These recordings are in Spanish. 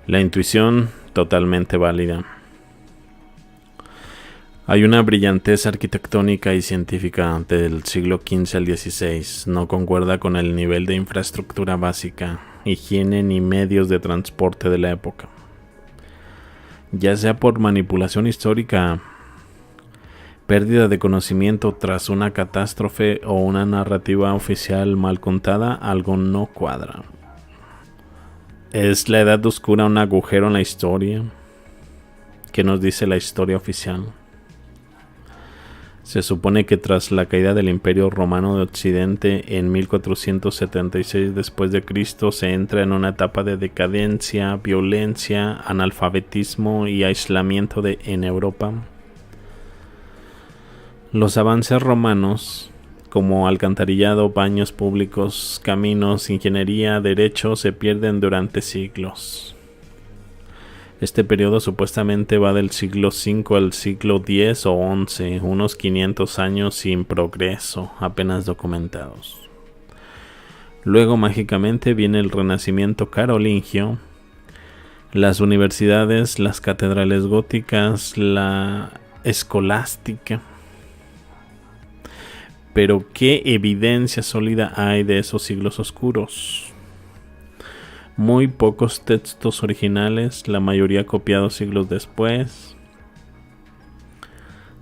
La intuición totalmente válida. Hay una brillantez arquitectónica y científica del siglo XV al XVI. No concuerda con el nivel de infraestructura básica, higiene ni medios de transporte de la época. Ya sea por manipulación histórica, pérdida de conocimiento tras una catástrofe o una narrativa oficial mal contada, algo no cuadra. ¿Es la Edad Oscura un agujero en la historia? ¿Qué nos dice la historia oficial? Se supone que tras la caída del Imperio Romano de Occidente en 1476 después de Cristo se entra en una etapa de decadencia, violencia, analfabetismo y aislamiento en Europa. Los avances romanos, como alcantarillado, baños públicos, caminos, ingeniería, derecho, se pierden durante siglos. Este periodo supuestamente va del siglo V al siglo X o XI, unos 500 años sin progreso, apenas documentados. Luego, mágicamente, viene el Renacimiento carolingio, las universidades, las catedrales góticas, la escolástica. Pero ¿qué evidencia sólida hay de esos siglos oscuros? Muy pocos textos originales, la mayoría copiados siglos después.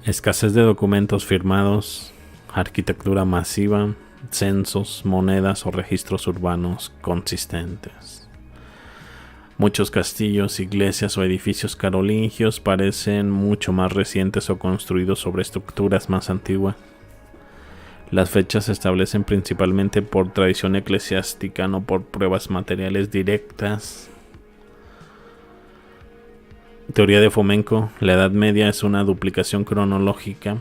Escasez de documentos firmados, arquitectura masiva, censos, monedas o registros urbanos consistentes. Muchos castillos, iglesias o edificios carolingios parecen mucho más recientes o construidos sobre estructuras más antiguas. Las fechas se establecen principalmente por tradición eclesiástica, no por pruebas materiales directas. Teoría de Fomenko: la Edad Media es una duplicación cronológica.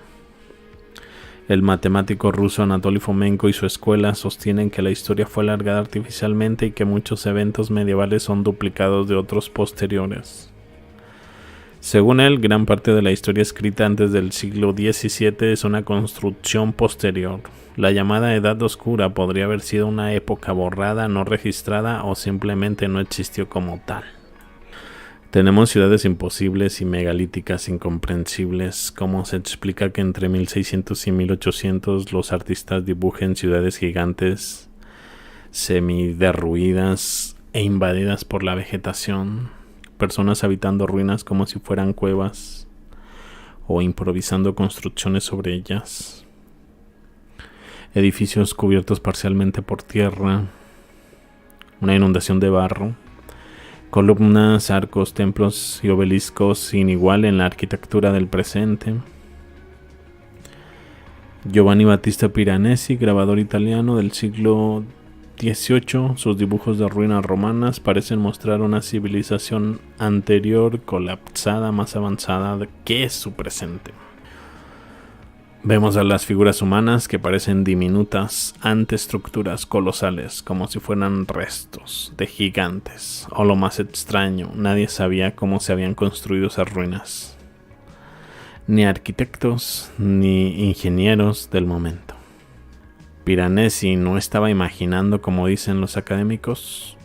El matemático ruso Anatoly Fomenko y su escuela sostienen que la historia fue alargada artificialmente y que muchos eventos medievales son duplicados de otros posteriores. Según él, gran parte de la historia escrita antes del siglo XVII es una construcción posterior. La llamada Edad Oscura podría haber sido una época borrada, no registrada o simplemente no existió como tal. Tenemos ciudades imposibles y megalíticas incomprensibles. ¿Cómo se explica que entre 1600 y 1800 los artistas dibujen ciudades gigantes, semiderruidas e invadidas por la vegetación? Personas habitando ruinas como si fueran cuevas o improvisando construcciones sobre ellas. Edificios cubiertos parcialmente por tierra, una inundación de barro, columnas, arcos, templos y obeliscos sin igual en la arquitectura del presente. Giovanni Battista Piranesi, grabador italiano del siglo XVIII, sus dibujos de ruinas romanas parecen mostrar una civilización anterior, colapsada, más avanzada que su presente. Vemos a las figuras humanas que parecen diminutas ante estructuras colosales, como si fueran restos de gigantes. O lo más extraño, nadie sabía cómo se habían construido esas ruinas. Ni arquitectos, ni ingenieros del momento. Piranesi no estaba imaginando, como dicen los académicos,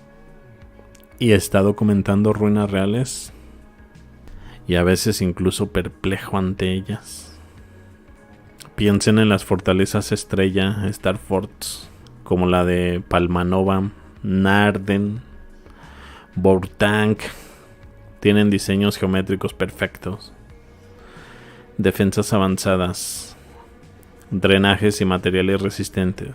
y está documentando ruinas reales, y a veces incluso perplejo ante ellas. Piensen en las fortalezas estrella, Star Forts, como la de Palmanova, Naarden, Bourtank. Tienen diseños geométricos perfectos, defensas avanzadas, drenajes y materiales resistentes.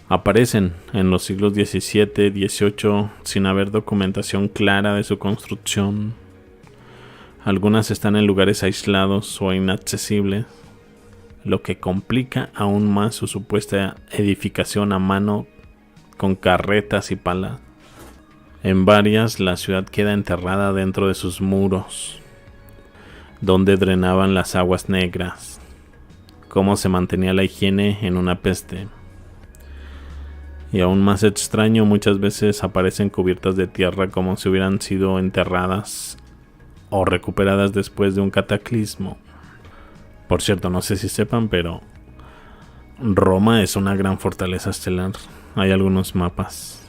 Aparecen en los siglos XVII, XVIII sin haber documentación clara de su construcción. Algunas están en lugares aislados o inaccesibles, lo que complica aún más su supuesta edificación a mano con carretas y palas. En varias, la ciudad queda enterrada dentro de sus muros, donde drenaban las aguas negras. Cómo se mantenía la higiene en una peste. Y aún más extraño, muchas veces aparecen cubiertas de tierra como si hubieran sido enterradas o recuperadas después de un cataclismo. Por cierto, no sé si sepan, pero Roma es una gran fortaleza estelar. Hay algunos mapas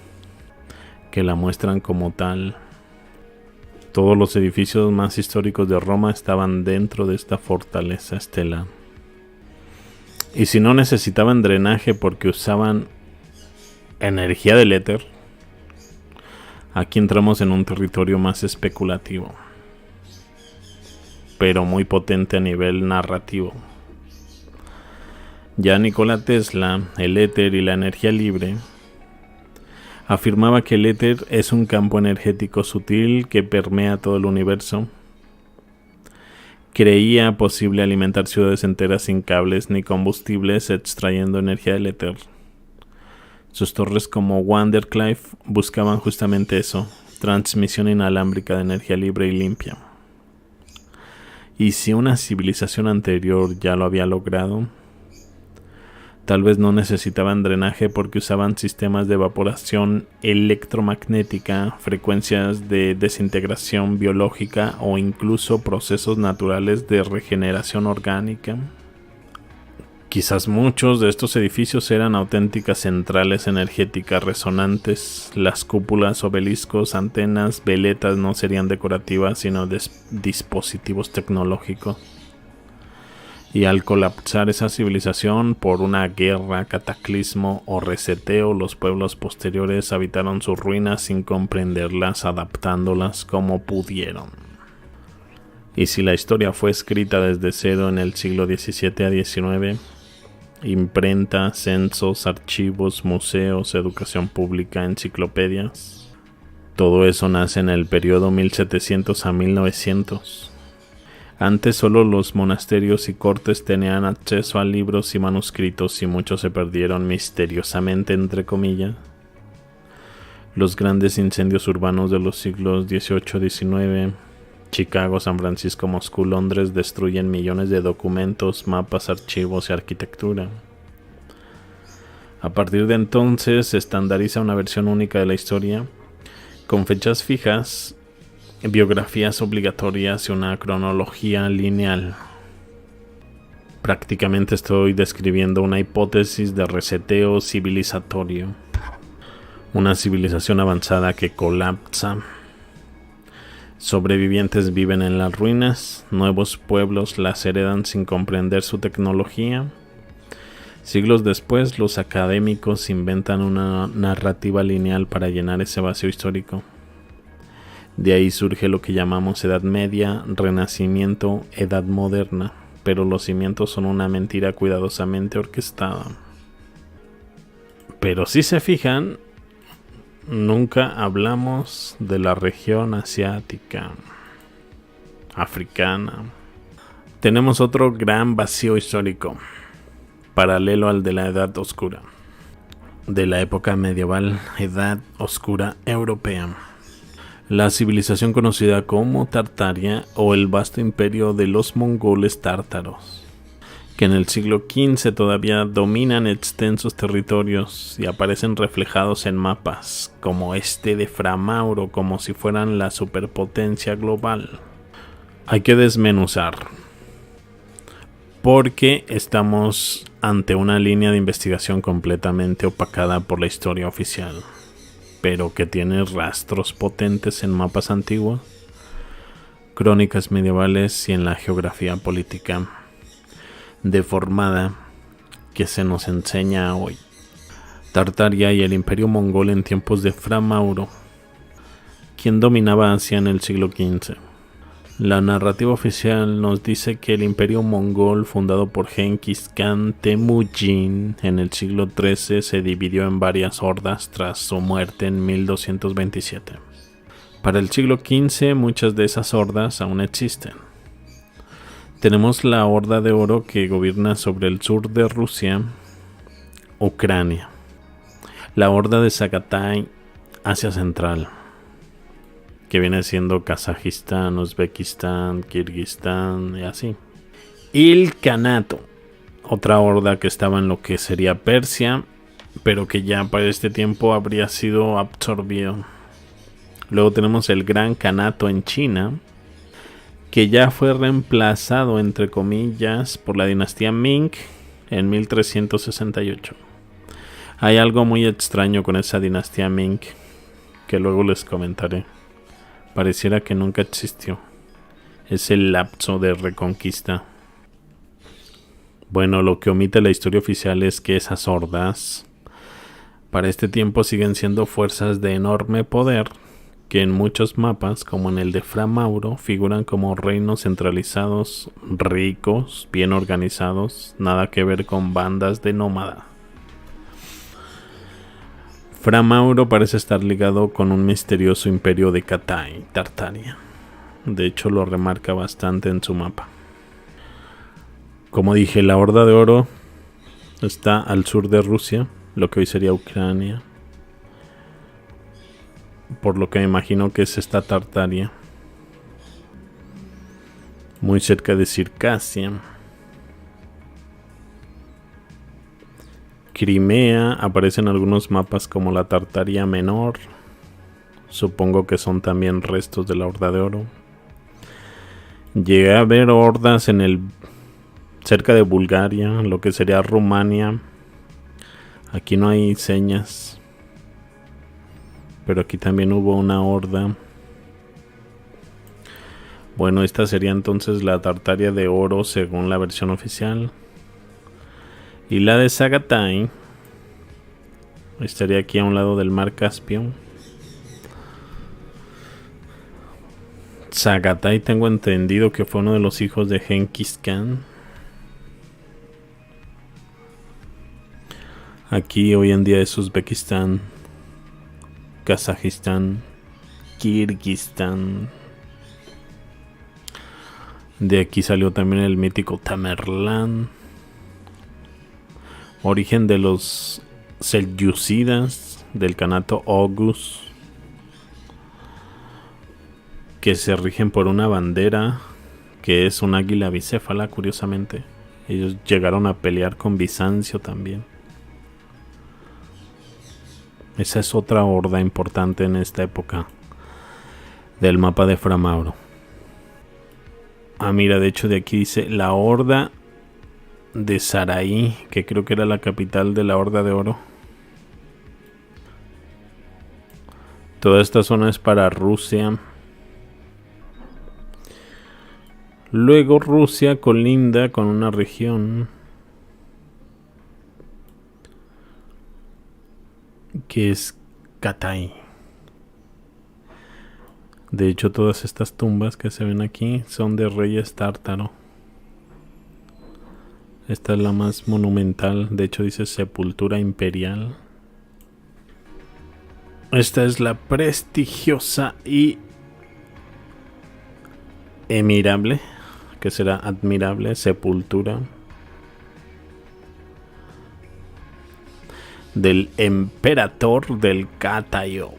que la muestran como tal. Todos los edificios más históricos de Roma estaban dentro de esta fortaleza estelar. Y si no necesitaban drenaje porque usaban energía del éter, aquí entramos en un territorio más especulativo, pero muy potente a nivel narrativo. Ya Nikola Tesla, el éter y la energía libre, afirmaba que el éter es un campo energético sutil que permea todo el universo. Creía posible alimentar ciudades enteras sin cables ni combustibles extrayendo energía del éter. Sus torres como Vandercliff buscaban justamente eso, transmisión inalámbrica de energía libre y limpia. Y si una civilización anterior ya lo había logrado, tal vez no necesitaban drenaje porque usaban sistemas de evaporación electromagnética, frecuencias de desintegración biológica o incluso procesos naturales de regeneración orgánica. Quizás muchos de estos edificios eran auténticas centrales energéticas resonantes. Las cúpulas, obeliscos, antenas, veletas no serían decorativas, sino dispositivos tecnológicos. Y al colapsar esa civilización por una guerra, cataclismo o reseteo, los pueblos posteriores habitaron sus ruinas sin comprenderlas, adaptándolas como pudieron. Y si la historia fue escrita desde cero en el siglo XVII a XIX, imprenta, censos, archivos, museos, educación pública, enciclopedias, todo eso nace en el periodo 1700 a 1900. Antes solo los monasterios y cortes tenían acceso a libros y manuscritos y muchos se perdieron misteriosamente, entre comillas. Los grandes incendios urbanos de los siglos XVIII-XIX, Chicago, San Francisco, Moscú, Londres destruyen millones de documentos, mapas, archivos y arquitectura. A partir de entonces se estandariza una versión única de la historia, con fechas fijas, biografías obligatorias y una cronología lineal. Prácticamente estoy describiendo una hipótesis de reseteo civilizatorio. Una civilización avanzada que colapsa. Sobrevivientes viven en las ruinas, nuevos pueblos las heredan sin comprender su tecnología. Siglos después, los académicos inventan una narrativa lineal para llenar ese vacío histórico. De ahí surge lo que llamamos Edad Media, Renacimiento, Edad Moderna, pero los cimientos son una mentira cuidadosamente orquestada. Pero si se fijan, nunca hablamos de la región asiática, africana. Tenemos otro gran vacío histórico, paralelo al de la Edad Oscura, de la época medieval, Edad Oscura Europea. La civilización conocida como Tartaria o el vasto imperio de los mongoles tártaros, que en el siglo XV todavía dominan extensos territorios y aparecen reflejados en mapas como este de Fra Mauro, como si fueran la superpotencia global. Hay que desmenuzar, porque estamos ante una línea de investigación completamente opacada por la historia oficial, pero que tiene rastros potentes en mapas antiguos, crónicas medievales y en la geografía política deformada que se nos enseña hoy. Tartaria y el imperio mongol en tiempos de Fra Mauro, quien dominaba Asia en el siglo XV. La narrativa oficial nos dice que el imperio mongol, fundado por Genghis Khan Temujin en el siglo XIII, se dividió en varias hordas tras su muerte en 1227. Para el siglo XV, muchas de esas hordas aún existen. Tenemos la Horda de Oro que gobierna sobre el sur de Rusia, Ucrania. La Horda de Zagatai, Asia Central, que viene siendo Kazajistán, Uzbekistán, Kirguistán y así. Y el Kanato, otra horda que estaba en lo que sería Persia, pero que ya para este tiempo habría sido absorbido. Luego tenemos el Gran Kanato en China, que ya fue reemplazado, entre comillas, por la dinastía Ming en 1368. Hay algo muy extraño con esa dinastía Ming, que luego les comentaré. Pareciera que nunca existió. Es el lapso de reconquista. Bueno, lo que omite la historia oficial es que esas hordas para este tiempo siguen siendo fuerzas de enorme poder que en muchos mapas, como en el de Fra Mauro, figuran como reinos centralizados, ricos, bien organizados, nada que ver con bandas de nómada. Fra Mauro parece estar ligado con un misterioso imperio de Cathay, Tartaria. De hecho, lo remarca bastante en su mapa. Como dije, la Horda de Oro está al sur de Rusia, lo que hoy sería Ucrania. Por lo que me imagino que es esta Tartaria. Muy cerca de Circasia. Crimea aparece en algunos mapas como la Tartaria Menor. Supongo que son también restos de la Horda de Oro. Llegué a ver hordas cerca de Bulgaria, lo que sería Rumania. Aquí no hay señas, pero aquí también hubo una horda. Bueno, esta sería entonces la Tartaria de Oro según la versión oficial. Y la de Zagatai estaría aquí a un lado del mar Caspio. Zagatai tengo entendido que fue uno de los hijos de Genghis Khan. Aquí hoy en día es Uzbekistán, Kazajistán, Kirguistán. De aquí salió también el mítico Tamerlán. Origen de los Selyúcidas del Kanato Oghuz, que se rigen por una bandera que es un águila bicéfala, curiosamente. Ellos llegaron a pelear con Bizancio también. Esa es otra horda importante en esta época del mapa de Fra Mauro. Ah, mira, de hecho de aquí dice la horda de Sarai, que creo que era la capital de la Horda de Oro. Toda esta zona es para Rusia. Luego Rusia colinda con una región que es Cathay. De hecho, todas estas tumbas que se ven aquí son de reyes tártaro. Esta es la más monumental, de hecho dice sepultura imperial. Esta es la prestigiosa y emirable, que será admirable, sepultura del emperador del Katayo.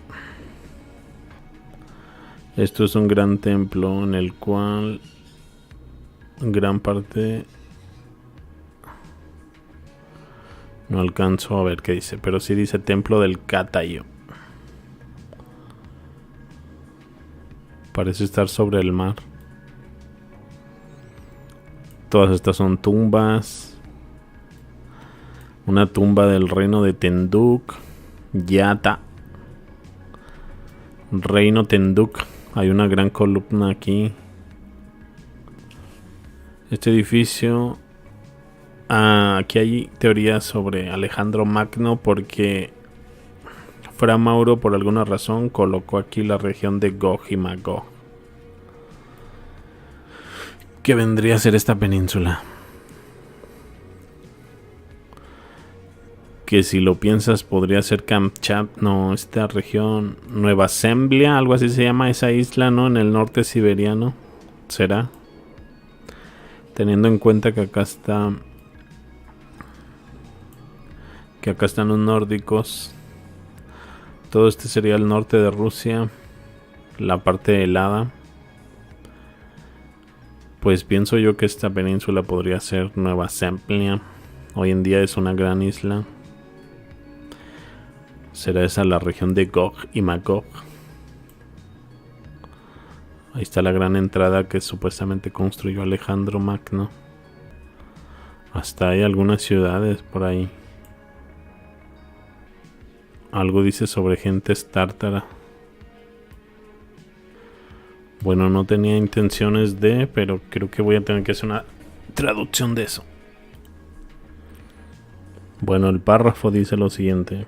Esto es un gran templo en el cual gran parte... No alcanzo a ver qué dice, pero sí dice templo del Katayo. Parece estar sobre el mar. Todas estas son tumbas. Una tumba del reino de Tenduk, Yata. Reino Tenduk. Hay una gran columna aquí. Este edificio... aquí hay teorías sobre Alejandro Magno porque Fra Mauro por alguna razón colocó aquí la región de Gog y Magog, que vendría a ser esta península. Que si lo piensas podría ser Kamchatka, no, esta región, Nueva Zemblia, algo así se llama esa isla, ¿no? En el norte siberiano, ¿será? Teniendo en cuenta que acá están los nórdicos. Todo este sería el norte de Rusia, la parte helada. Pues pienso yo que esta península podría ser Nueva Zemblia. Hoy en día es una gran isla. Será esa la región de Gog y Magog. Ahí está la gran entrada que supuestamente construyó Alejandro Magno. Hasta hay algunas ciudades por ahí. Algo dice sobre gentes tártara. Bueno, no tenía intenciones de, pero creo que voy a tener que hacer una traducción de eso. Bueno, el párrafo dice lo siguiente.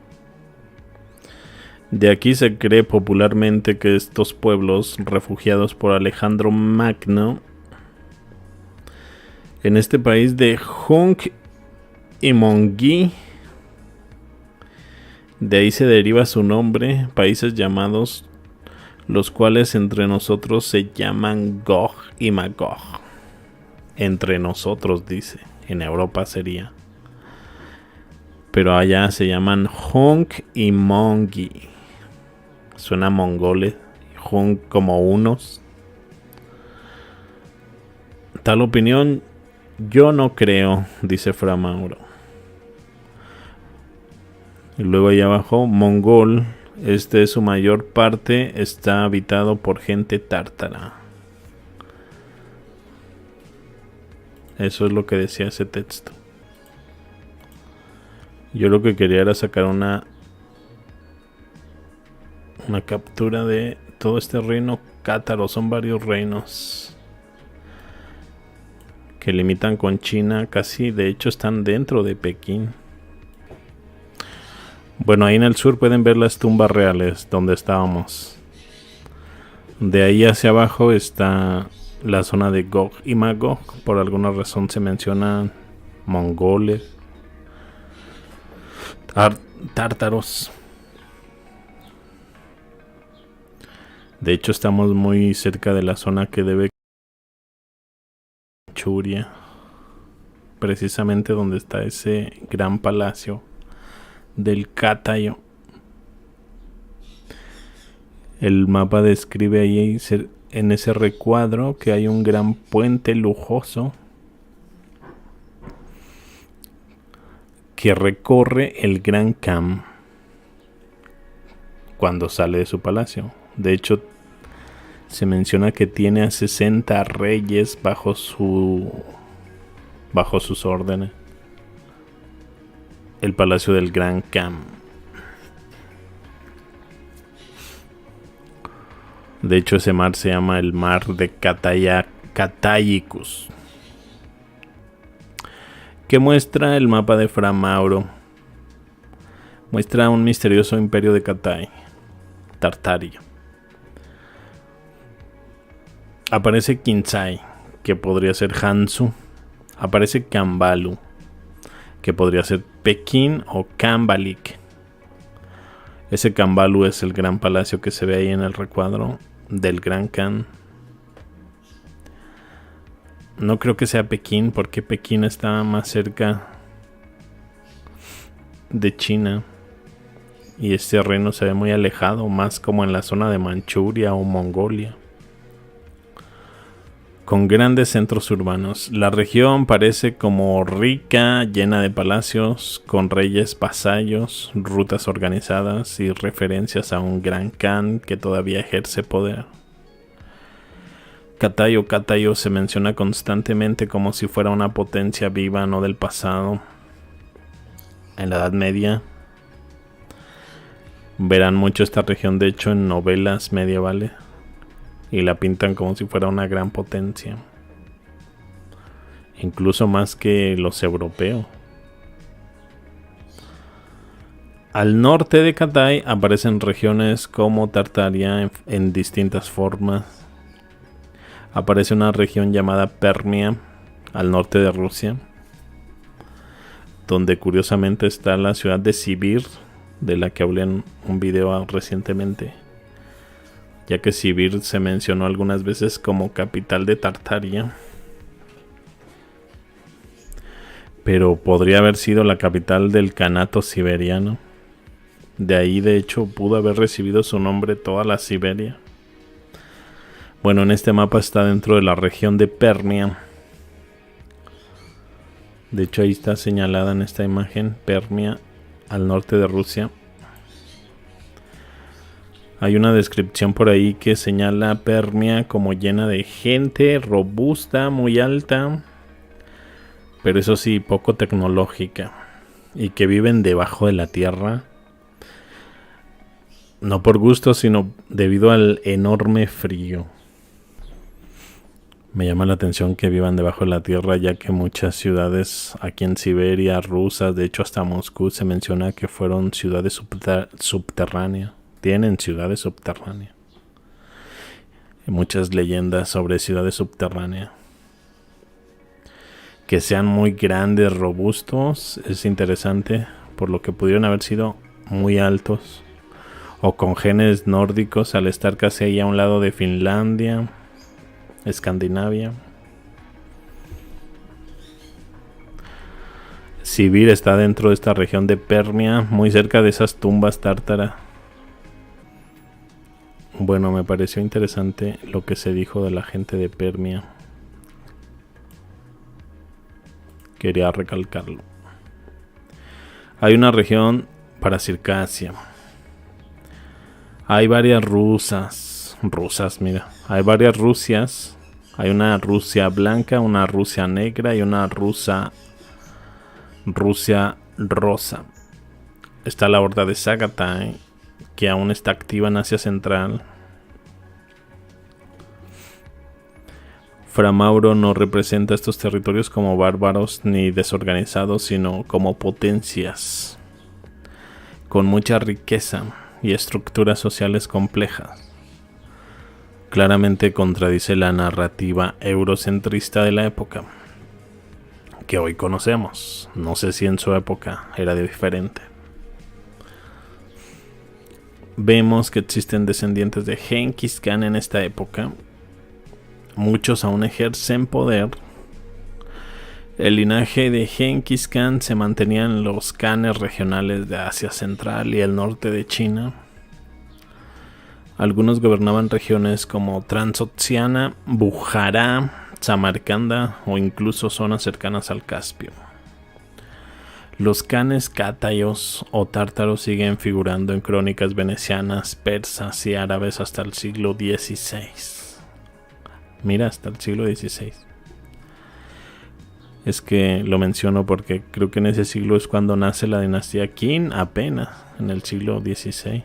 De aquí se cree popularmente que estos pueblos, refugiados por Alejandro Magno, en este país de Hung y Mongui, de ahí se deriva su nombre, países llamados, los cuales entre nosotros se llaman Gog y Magog. Entre nosotros, dice, en Europa sería. Pero allá se llaman Hung y Mongi. Suena mongoles. Hung como unos. Tal opinión yo no creo, dice Fra Mauro. Y luego allá abajo, mongol. Su mayor parte está habitado por gente tártara. Eso es lo que decía ese texto. Yo lo que quería era sacar una captura de todo este reino cátaro. Son varios reinos que limitan con China. Casi, de hecho, están dentro de Pekín. Bueno, ahí en el sur pueden ver las tumbas reales donde estábamos. De ahí hacia abajo está la zona de Gog y Magog. Por alguna razón se mencionan mongoles, tártaros. De hecho, estamos muy cerca de la zona que debe Manchuria, precisamente donde está ese gran palacio del Katayo. El mapa describe ahí en ese recuadro que hay un gran puente lujoso que recorre el Gran Khan cuando sale de su palacio. De hecho, se menciona que tiene a 60 reyes bajo sus órdenes. El palacio del Gran Khan. De hecho, ese mar se llama el mar de Catayicus. ¿Qué muestra el mapa de Fra Mauro? Muestra un misterioso imperio de Catay, Tartaria. Aparece Kinsai, que podría ser Hansu. Aparece Kambalu, que podría ser Pekín o Kambalik. Ese Kambalu es el gran palacio que se ve ahí en el recuadro del Gran Khan. No creo que sea Pekín, porque Pekín está más cerca de China. Y este reino se ve muy alejado, más como en la zona de Manchuria o Mongolia, con grandes centros urbanos. La región parece como rica, llena de palacios, con reyes vasallos, rutas organizadas y referencias a un Gran Khan que todavía ejerce poder. Katayo se menciona constantemente como si fuera una potencia viva, no del pasado. En la Edad Media verán mucho esta región, de hecho, en novelas medievales, y la pintan como si fuera una gran potencia, incluso más que los europeos. Al norte de Catay aparecen regiones como Tartaria en distintas formas. Aparece una región llamada Permia al norte de Rusia, donde curiosamente está la ciudad de Sibir, de la que hablé en un video recientemente, ya que Sibir se mencionó algunas veces como capital de Tartaria, pero podría haber sido la capital del Kanato siberiano. De ahí, de hecho, pudo haber recibido su nombre toda la Siberia. Bueno, en este mapa está dentro de la región de Permia. De hecho, ahí está señalada en esta imagen, Permia, al norte de Rusia. Hay una descripción por ahí que señala Permia como llena de gente robusta, muy alta, pero eso sí, poco tecnológica, y que viven debajo de la tierra, no por gusto, sino debido al enorme frío. Me llama la atención que vivan debajo de la tierra, ya que muchas ciudades aquí en Siberia, rusas, de hecho hasta Moscú se menciona que fueron ciudades subterráneas. Tienen ciudades subterráneas. Y muchas leyendas sobre ciudades subterráneas. Que sean muy grandes, robustos, es interesante, por lo que pudieron haber sido muy altos. O con genes nórdicos al estar casi ahí a un lado de Finlandia, Escandinavia. Sibir está dentro de esta región de Permia, muy cerca de esas tumbas tártaras. Bueno, me pareció interesante lo que se dijo de la gente de Permia. Quería recalcarlo. Hay una región para Circasia. Hay varias rusas, mira. Hay varias Rusias. Hay una Rusia blanca, una Rusia negra y una Rusia rosa. Está la horda de Zagatai, que aún está activa en Asia Central. Fra Mauro no representa estos territorios como bárbaros ni desorganizados, sino como potencias con mucha riqueza y estructuras sociales complejas. Claramente contradice la narrativa eurocentrista de la época, que hoy conocemos. No sé si en su época era diferente. Vemos que existen descendientes de Genghis Khan en esta época. Muchos aún ejercen poder. El linaje de Genghis Khan se mantenía en los khanes regionales de Asia Central y el norte de China. Algunos gobernaban regiones como Transoxiana, Bujara, Samarcanda o incluso zonas cercanas al Caspio. Los khanes cátayos o tártaros siguen figurando en crónicas venecianas, persas y árabes hasta el siglo XVI. Mira, hasta el siglo XVI. Es que lo menciono porque creo que en ese siglo es cuando nace la dinastía Qin, apenas en el siglo XVI.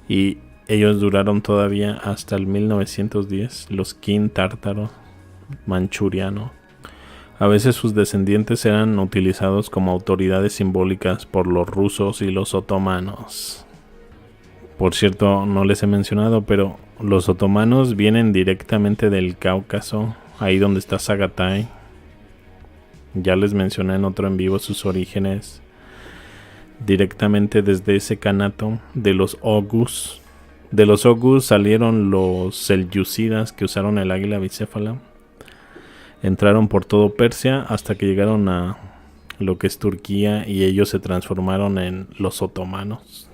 Y ellos duraron todavía hasta el 1910, los Qin tártaros manchurianos. A veces sus descendientes eran utilizados como autoridades simbólicas por los rusos y los otomanos. Por cierto, no les he mencionado, pero los otomanos vienen directamente del Cáucaso, ahí donde está Zagatai. Ya les mencioné en otro en vivo sus orígenes. Directamente desde ese kanato de los Oghuz. De los Oghuz salieron los selyúcidas que usaron el águila bicéfala. Entraron por todo Persia hasta que llegaron a lo que es Turquía y ellos se transformaron en los otomanos.